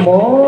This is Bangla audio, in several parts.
Morgen,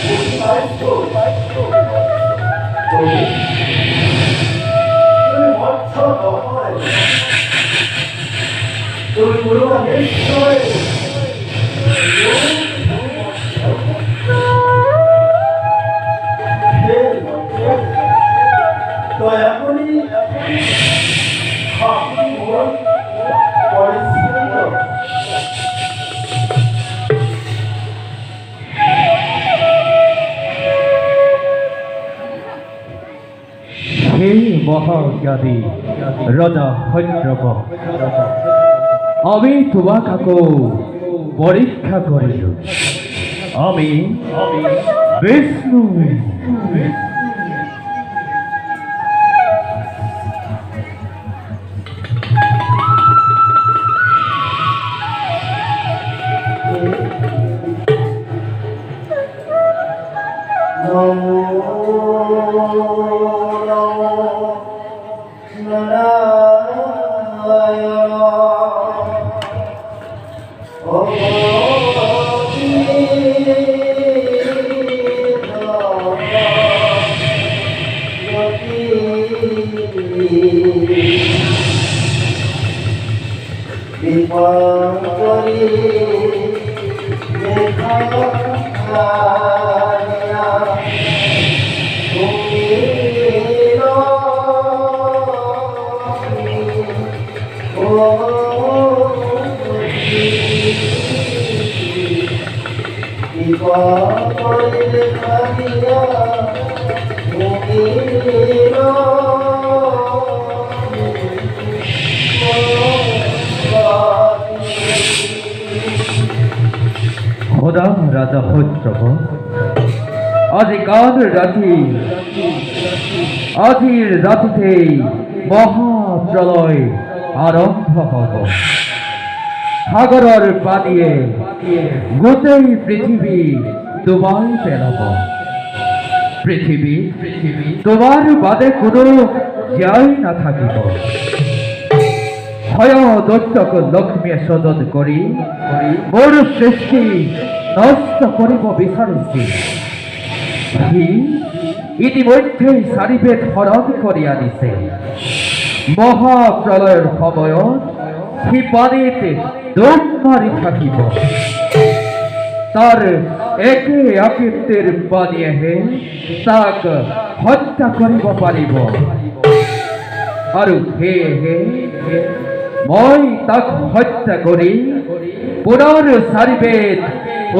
guten Tag. হে মহাজ্ঞানী রাজা হৈদ্রব, আমি তোমাকে পরীক্ষা করিল। আমি বিষ্ণু। খোদা রাজা হৈদ্রব, আজকাল আজির রাতিতে মহাপ্রলয় আরম্ভ হব। সাগরের পানিয়ে গোটেই পৃথিবী তোমায় পেলাব। পৃথিবী তোমার বাদে কোনো যাই না থাকিব। ভয় দৈত্যক লক্ষ্মী সদন করি মোর সৃষ্টি নষ্ট করিব বিচারিছি। ইতিমধ্যেই চারিবেদ হরণ করি আনিছে। মহাপ্রলয়ের সময়ত সি পানীতে ডুব মারি থাকিব। তার একে আকৃতির পানীয়েহে তাক হত্যা করিব পারিব। আৰু সেয়েহে মই তাক হত্যা কৰি পুনৰ চাৰিবেদ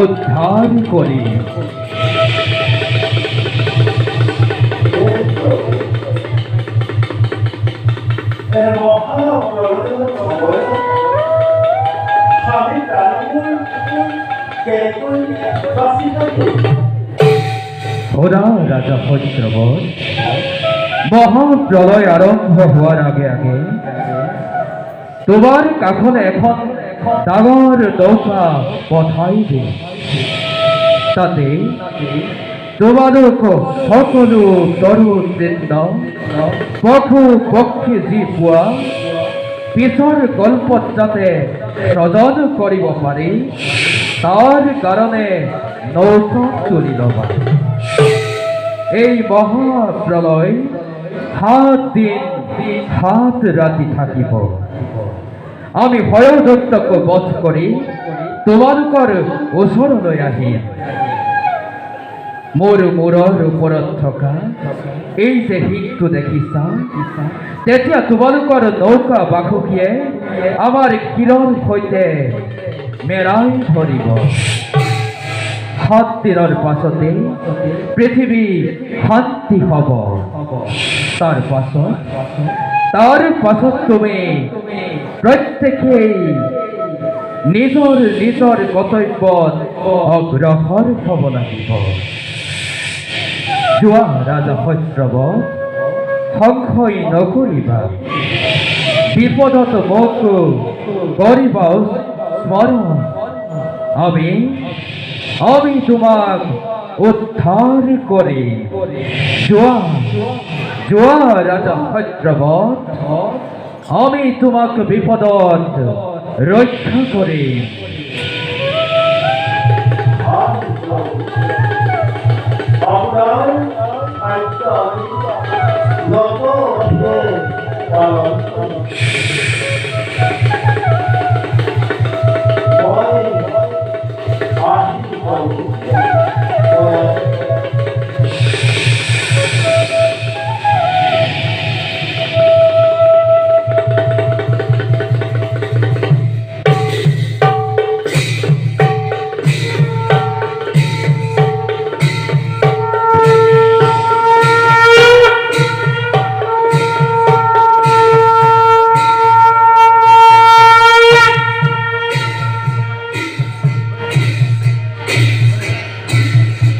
উদ্ধাৰ কৰি খোদা রাজা হৈদ্রব, মহাপ্রলয় আরম্ভ হওয়ার আগে আগে তোমার কাখনে এখন ডাঙর নৌকা পঠাইবে। তাতে তোমালোক সকলো তরুণ বৃন্দ পশু পক্ষী যি পোৱা পিছৰ গল্পত যাতে সজন কৰিব পাৰি তাৰ কাৰণে নৌকা তুলি ল'বা। এই মহাপ্রলয় 7 দিন 7 রাতি থাকিব। আমি ভয়দত্তক বধ কৰি তোমালোকৰ ওচৰলৈ আহিম। মোৰ মূৰৰ ওপৰত থকা এই যে শিংটো দেখিছা, তেতিয়া তোমালোকৰ নৌকা বাসুকীয়ে আমাৰ শিৰৰ সৈতে মেৰাই ধৰিব। 7 দিনৰ পাছতে পৃথিৱী শান্তি হ'ব। তাৰ পাছত তুমি প্ৰত্যেকেই নিজৰ কৰ্তব্যত অগ্ৰসৰ হ'ব লাগিব। যোৱা ৰাজা হৈদ্রব, সংশয় নকৰিবা। বিপদত মোক কৰিবা স্মৰণ। আমি তোমাক উদ্ধার করি। যোৱা রাজা হৈদ্রব, আমি তোমাক বিপদত রক্ষা করি। আমরা